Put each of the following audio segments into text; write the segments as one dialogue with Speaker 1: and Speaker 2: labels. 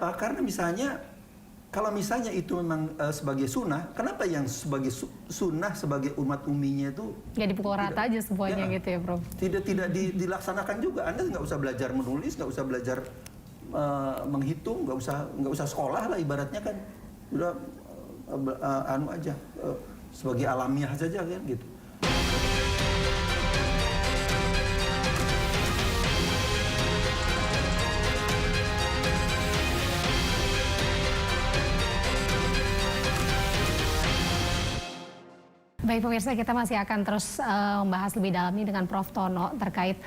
Speaker 1: Karena misalnya, kalau misalnya itu memang sebagai sunnah, kenapa yang sebagai sunnah sebagai umat umminya itu
Speaker 2: nggak dipukul rata aja semuanya
Speaker 1: ya,
Speaker 2: gitu ya, Prof?
Speaker 1: Tidak dilaksanakan juga. Anda nggak usah belajar menulis, nggak usah belajar menghitung, nggak usah sekolah lah ibaratnya kan, udah anu aja sebagai alamiah saja kan gitu.
Speaker 2: Baik pemirsa, kita masih akan terus membahas lebih dalam ini dengan Prof. Tono terkait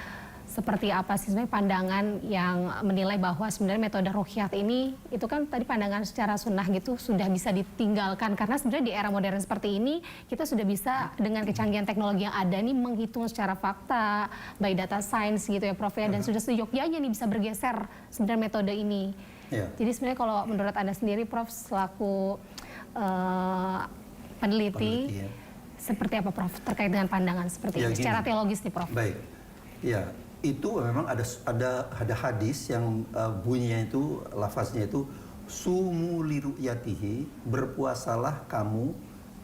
Speaker 2: seperti apa sih sebenarnya pandangan yang menilai bahwa sebenarnya metode ruqyah ini itu kan tadi pandangan secara sunnah gitu sudah bisa ditinggalkan, karena sebenarnya di era modern seperti ini kita sudah bisa dengan kecanggihan teknologi yang ada nih menghitung secara fakta by data science gitu ya, Prof ya, dan sudah seyogyanya nih bisa bergeser sebenarnya metode ini. Jadi sebenarnya kalau menurut Anda sendiri, Prof, selaku peneliti ya. Seperti apa, Prof, terkait dengan pandangan seperti ini secara teologis nih, Prof?
Speaker 1: Baik, ya itu memang ada hadis yang bunyinya itu, lafaznya itu sumu liru'yatihi, berpuasalah kamu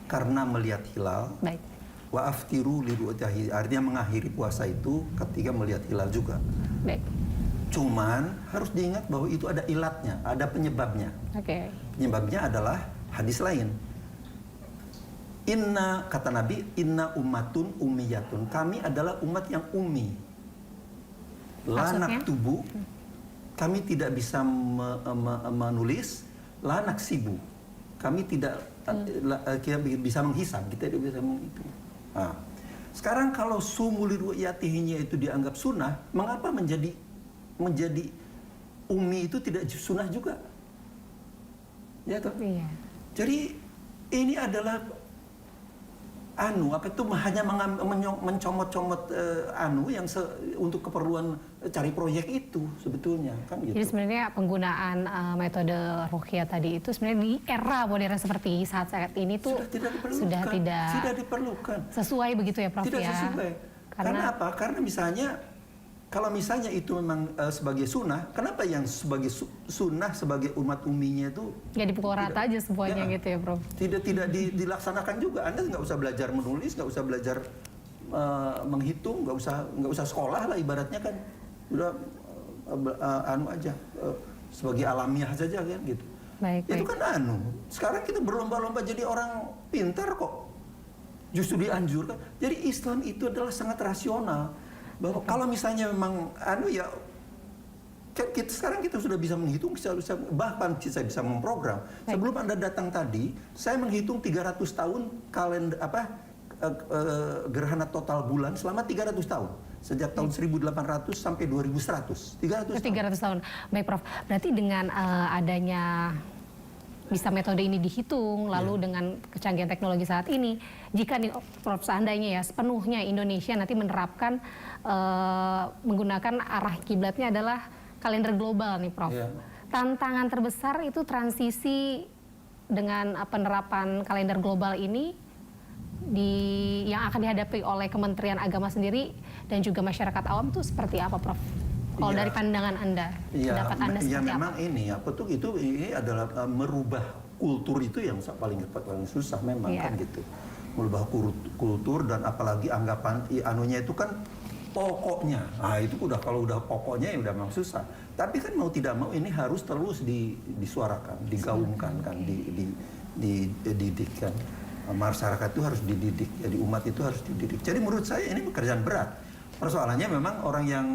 Speaker 1: karena melihat hilal.
Speaker 2: Baik.
Speaker 1: Wa aftiru liru'yatihi, artinya mengakhiri puasa itu ketika melihat hilal juga.
Speaker 2: Baik.
Speaker 1: Cuman harus diingat bahwa itu ada ilatnya, ada penyebabnya.
Speaker 2: Oke.
Speaker 1: Penyebabnya adalah hadis lain. Inna, kata Nabi, inna ummatun ummiyatun. Kami adalah umat yang ummi. Lanak tubuh, kami tidak bisa menulis. Lanak sibu, kami tidak bisa menghisab, kita tidak bisa menghitung. Nah, sekarang kalau sumuli ru'yatihinya itu dianggap sunnah, mengapa menjadi ummi itu tidak sunnah juga? Ya toh? Iya. Jadi ini adalah apa itu hanya mencomot-comot yang untuk keperluan cari proyek itu sebetulnya kan gitu.
Speaker 2: Jadi sebenarnya penggunaan metode ruqyah tadi itu sebenarnya di era modern seperti saat ini tuh sudah tidak diperlukan. Sesuai begitu ya, Prof?
Speaker 1: Tidak
Speaker 2: ya?
Speaker 1: Sesuai. Karena apa? Karena misalnya kalau misalnya itu memang sebagai sunnah, kenapa yang sebagai sunnah sebagai umat umminya itu
Speaker 2: nggak dipukul rata aja semuanya gitu ya, Prof?
Speaker 1: Tidak dilaksanakan juga. Anda nggak usah belajar menulis, nggak usah belajar menghitung, nggak usah sekolah lah ibaratnya kan, udah anu aja sebagai alamiah saja kan gitu.
Speaker 2: Baik,
Speaker 1: itu kan sekarang kita berlomba-lomba jadi orang pintar kok, justru dianjurkan. Jadi Islam itu adalah sangat rasional. Bahwa kalau misalnya memang sekarang kita sudah bisa menghitung, bahkan saya bisa memprogram. Sebelum Anda datang tadi, saya menghitung 300 tahun gerhana total bulan selama 300 tahun. Sejak tahun 1800 sampai 2100. 300
Speaker 2: tahun. Baik, Prof. Berarti dengan adanya bisa metode ini dihitung, lalu dengan kecanggihan teknologi saat ini, jika nih, Prof, seandainya ya sepenuhnya Indonesia nanti menerapkan menggunakan arah kiblatnya adalah kalender global nih, Prof. Tantangan terbesar itu transisi dengan penerapan kalender global ini yang akan dihadapi oleh Kementerian Agama sendiri dan juga masyarakat awam itu seperti apa, Prof? Kalau dari pandangan Anda, pendapat Anda seperti apa?
Speaker 1: Memang ini adalah merubah kultur itu yang paling susah memang kan gitu. Merubah kultur dan apalagi anggapan anunya itu kan pokoknya. Nah, itu kalau udah pokoknya ya udah memang susah. Tapi kan mau tidak mau ini harus terus disuarakan, digaungkan kan, dididik kan. Masyarakat itu harus dididik, jadi umat itu harus dididik. Jadi menurut saya ini pekerjaan berat. Persoalannya memang orang yang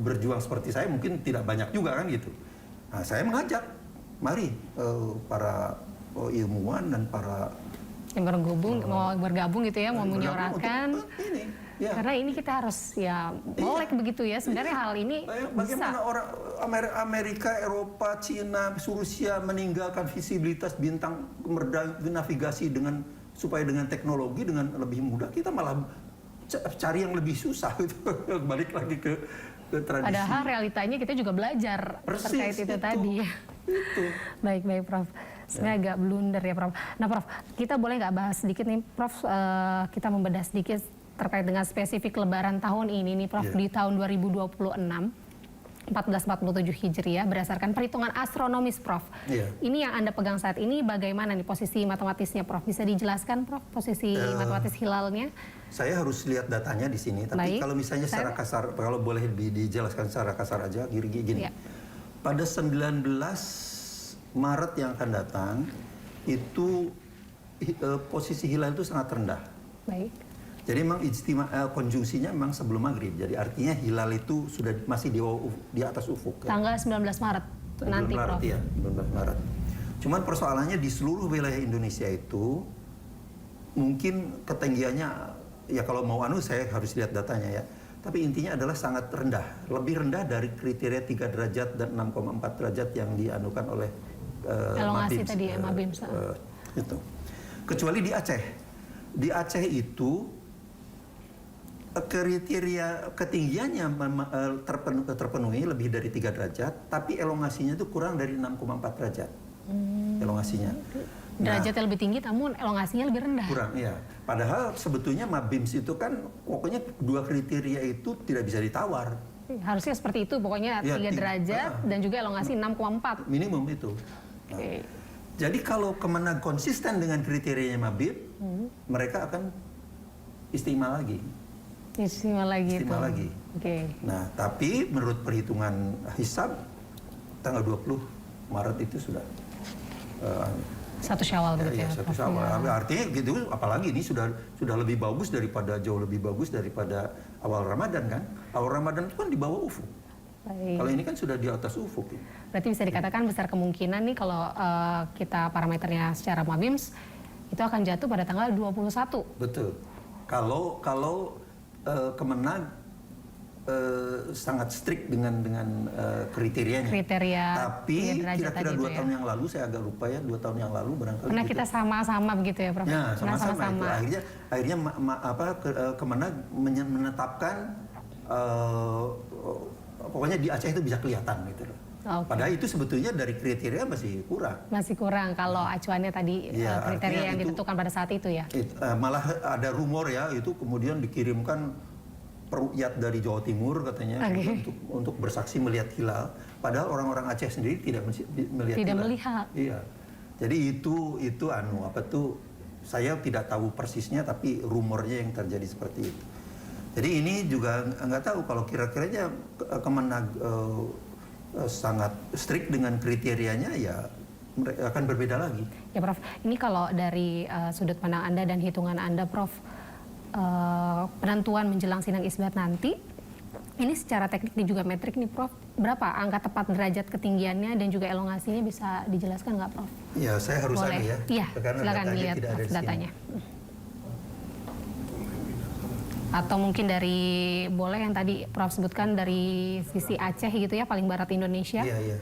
Speaker 1: berjuang seperti saya mungkin tidak banyak juga kan gitu. Nah, saya mengajak, mari para ilmuwan dan para
Speaker 2: yang mau bergabung gitu ya, mau menyuarakan. Karena ini kita harus melek begitu ya. Sebenarnya hal ini
Speaker 1: bagaimana orang Amerika, Eropa, Cina, Rusia meninggalkan visibilitas bintang navigasi supaya dengan teknologi dengan lebih mudah, kita malah cari yang lebih susah itu. Balik lagi ke tradisi.
Speaker 2: Padahal realitanya kita juga belajar terkait itu tadi. Baik, Prof. Sebenarnya agak blunder ya, Prof. Nah, Prof, kita boleh nggak bahas sedikit nih, Prof, kita membedah sedikit terkait dengan spesifik Lebaran tahun ini nih, Prof, di tahun 2026. 1447 Hijriah berdasarkan perhitungan astronomis, Prof.
Speaker 1: Iya.
Speaker 2: Ini yang Anda pegang saat ini bagaimana nih posisi matematisnya, Prof? Bisa dijelaskan, Prof, posisi matematis hilalnya?
Speaker 1: Saya harus lihat datanya di sini, tapi
Speaker 2: Baik.
Speaker 1: kalau misalnya secara kasar, kalau boleh dijelaskan secara kasar aja, gini.
Speaker 2: Iya.
Speaker 1: Pada 19 Maret yang akan datang, itu posisi hilal itu sangat rendah.
Speaker 2: Baik.
Speaker 1: Jadi memang konjungsinya memang sebelum maghrib. Jadi artinya hilal itu sudah masih di atas ufuk. Ya.
Speaker 2: Tanggal 19 Maret nanti,
Speaker 1: Maret,
Speaker 2: Prof.
Speaker 1: ya, 19 Maret. Cuman persoalannya di seluruh wilayah Indonesia itu mungkin ketinggiannya, ya kalau mau saya harus lihat datanya ya. Tapi intinya adalah sangat rendah, lebih rendah dari kriteria 3 derajat dan 6,4 derajat yang dianukan oleh
Speaker 2: elongasi
Speaker 1: Mabims,
Speaker 2: tadi ya, Mabims.
Speaker 1: itu. Kecuali di Aceh. Di Aceh itu kriteria ketinggiannya terpenuhi lebih dari 3 derajat, tapi elongasinya itu kurang dari 6,4 derajat. Elongasinya.
Speaker 2: Derajatnya lebih tinggi, namun elongasinya lebih rendah.
Speaker 1: Kurang, ya. Padahal sebetulnya Mabims itu kan pokoknya 2 kriteria itu tidak bisa ditawar.
Speaker 2: Harusnya seperti itu, pokoknya
Speaker 1: Ya,
Speaker 2: 3 derajat dan juga elongasi 6,4.
Speaker 1: Minimum itu.
Speaker 2: Oke.
Speaker 1: Jadi kalau Kemenag konsisten dengan kriterianya Mabim, mereka akan istimewa lagi.
Speaker 2: Istimewa lagi.
Speaker 1: Istimewa lagi.
Speaker 2: Oke.
Speaker 1: Nah, tapi menurut perhitungan hisab, tanggal 20 Maret itu sudah
Speaker 2: 1 Syawal begitu ya.
Speaker 1: 1
Speaker 2: Prof,
Speaker 1: Syawal.
Speaker 2: ya.
Speaker 1: Artinya gitu, apalagi ini sudah lebih bagus jauh lebih bagus daripada awal Ramadan kan. Awal Ramadan itu kan di bawah ufuk.
Speaker 2: Baik.
Speaker 1: Kalau ini kan sudah di atas ufuk.
Speaker 2: Berarti bisa dikatakan besar kemungkinan nih kalau kita parameternya secara Mabims itu akan jatuh pada tanggal 21.
Speaker 1: Betul. Kalau Kemenag sangat strict dengan kriterianya.
Speaker 2: Kriteria
Speaker 1: Tapi
Speaker 2: 3 derajat
Speaker 1: kira-kira
Speaker 2: tadi
Speaker 1: 2
Speaker 2: itu ya.
Speaker 1: tahun yang lalu, saya agak lupa ya, 2 tahun yang lalu barangkali.
Speaker 2: Pernah
Speaker 1: gitu.
Speaker 2: kita sama-sama begitu ya, Prof?
Speaker 1: Ya,
Speaker 2: Pernah
Speaker 1: sama-sama itu. Akhirnya Kemenag menetapkan pokoknya di Aceh itu bisa kelihatan gitu loh.
Speaker 2: Oke.
Speaker 1: Padahal itu sebetulnya dari kriteria masih kurang.
Speaker 2: Masih kurang kalau acuannya tadi
Speaker 1: Ya,
Speaker 2: kriteria
Speaker 1: artinya
Speaker 2: yang
Speaker 1: itu-
Speaker 2: ditentukan pada saat itu ya.
Speaker 1: Malah ada rumor ya, itu kemudian dikirimkan peruqyat dari Jawa Timur katanya
Speaker 2: Oke.
Speaker 1: untuk bersaksi melihat hilal. Padahal orang-orang Aceh sendiri tidak melihat
Speaker 2: Tidak
Speaker 1: hilal.
Speaker 2: melihat.
Speaker 1: Iya. Jadi itu saya tidak tahu persisnya, tapi rumornya yang terjadi seperti itu. Jadi ini juga nggak tahu kalau kira-kiranya Kemenag sangat strict dengan kriterianya, ya mereka akan berbeda lagi.
Speaker 2: Ya, Prof. Ini kalau dari sudut pandang Anda dan hitungan Anda, Prof, penentuan menjelang sidang isbat nanti, ini secara teknik dan juga metrik nih, Prof, berapa angka tepat derajat ketinggiannya dan juga elongasinya, bisa dijelaskan nggak, Prof?
Speaker 1: Ya, saya harus
Speaker 2: Boleh.
Speaker 1: ya.
Speaker 2: Iya,
Speaker 1: Karena
Speaker 2: silakan
Speaker 1: datanya
Speaker 2: lihat
Speaker 1: tidak ada di sini.
Speaker 2: datanya. Atau mungkin dari, boleh yang tadi Prof sebutkan dari sisi Aceh gitu ya, paling barat Indonesia.
Speaker 1: Iya, iya.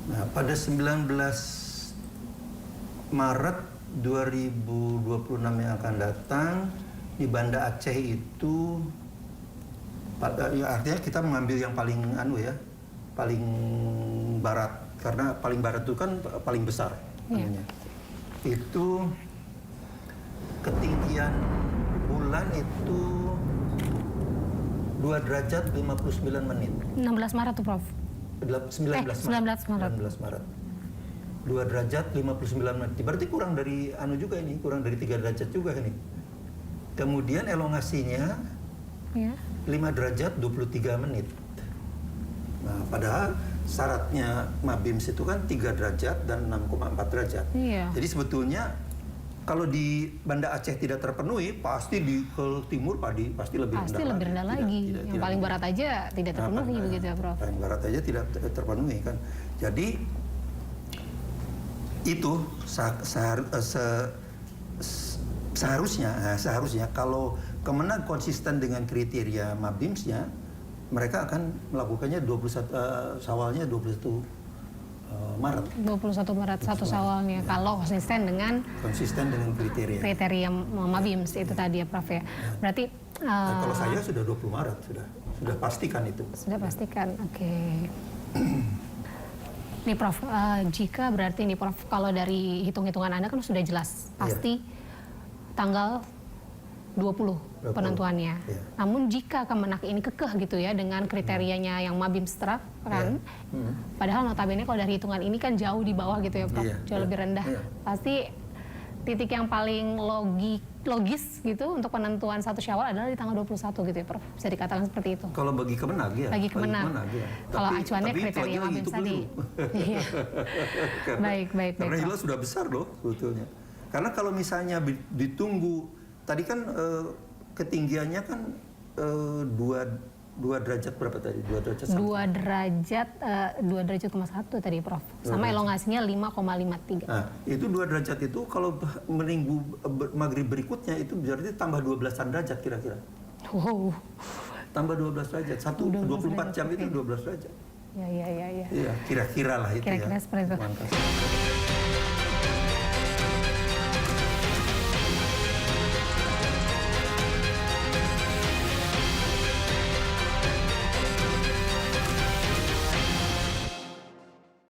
Speaker 1: Nah, pada 19 Maret 2026 yang akan datang, di Banda Aceh itu, ya artinya kita mengambil yang paling paling barat, karena paling barat itu kan paling besar.
Speaker 2: Iya.
Speaker 1: Itu ketinggian bulan itu 2 derajat 59 menit.
Speaker 2: 16 Maret tuh, Prof.
Speaker 1: 19
Speaker 2: 19 Maret.
Speaker 1: 19 Maret. 2 derajat 59 menit. Berarti kurang dari juga ini, kurang dari 3 derajat juga ini. Kemudian elongasinya
Speaker 2: Ya.
Speaker 1: 5 derajat 23 menit. Nah, padahal syaratnya Mabims itu kan 3 derajat dan 6,4 derajat.
Speaker 2: Iya.
Speaker 1: Jadi sebetulnya kalau di Banda Aceh tidak terpenuhi, pasti ke timur pasti lebih rendah.
Speaker 2: Pasti lebih rendah lagi. Yang paling barat aja tidak terpenuhi begitu ya, Prof.
Speaker 1: Paling barat aja tidak terpenuhi kan. Jadi itu seharusnya kalau Kemenag konsisten dengan kriteria Mabimsnya, mereka akan melakukannya 21 Syawalnya 21 Maret.
Speaker 2: 21 Maret, 1 Syawalnya. Kalau konsisten dengan
Speaker 1: kriteria.
Speaker 2: kriteria Mabims itu tadi ya, Prof ya. Berarti
Speaker 1: Dan kalau saya sudah 20 Maret sudah pastikan itu.
Speaker 2: sudah pastikan. Oke. Nih, Prof, jika berarti nih, Prof, kalau dari hitung-hitungan Anda kan sudah jelas pasti tanggal 20 penentuannya.
Speaker 1: Iya.
Speaker 2: Namun jika Kemenak ini kekeh gitu ya dengan kriterianya yang Mabim Strak kan, padahal notabene kalau dari hitungan ini kan jauh di bawah gitu ya Prof,
Speaker 1: Iya,
Speaker 2: jauh lebih rendah.
Speaker 1: iya.
Speaker 2: Pasti titik yang paling logis gitu untuk penentuan 1 Syawal adalah di tanggal 21 gitu ya Prof. Bisa dikatakan seperti itu.
Speaker 1: Kalau bagi Kemenag ya.
Speaker 2: Bagi Kemenag.
Speaker 1: Ya.
Speaker 2: Kalau acuannya
Speaker 1: tapi itu
Speaker 2: kriteria
Speaker 1: lagi
Speaker 2: Mabim
Speaker 1: hitung
Speaker 2: tadi.
Speaker 1: dulu.
Speaker 2: Iya. Baik.
Speaker 1: Karena
Speaker 2: Prof.
Speaker 1: hilal sudah besar loh sebetulnya. Karena kalau misalnya ditunggu, tadi kan ketinggiannya kan 2 derajat berapa tadi? 2 derajat something.
Speaker 2: 2 derajat 1 tadi Prof. Sama elongasinya 5,53.
Speaker 1: Nah, itu 2 derajat itu kalau minggu maghrib berikutnya itu berarti tambah 12-an derajat kira-kira.
Speaker 2: Wow.
Speaker 1: Tambah 12 derajat.
Speaker 2: 12
Speaker 1: 24 jam
Speaker 2: derajat,
Speaker 1: itu
Speaker 2: oke.
Speaker 1: 12 derajat.
Speaker 2: Ya.
Speaker 1: Iya, kira-kira lah itu
Speaker 2: Kira-kira
Speaker 1: ya.
Speaker 2: seperti itu.
Speaker 1: Mantap.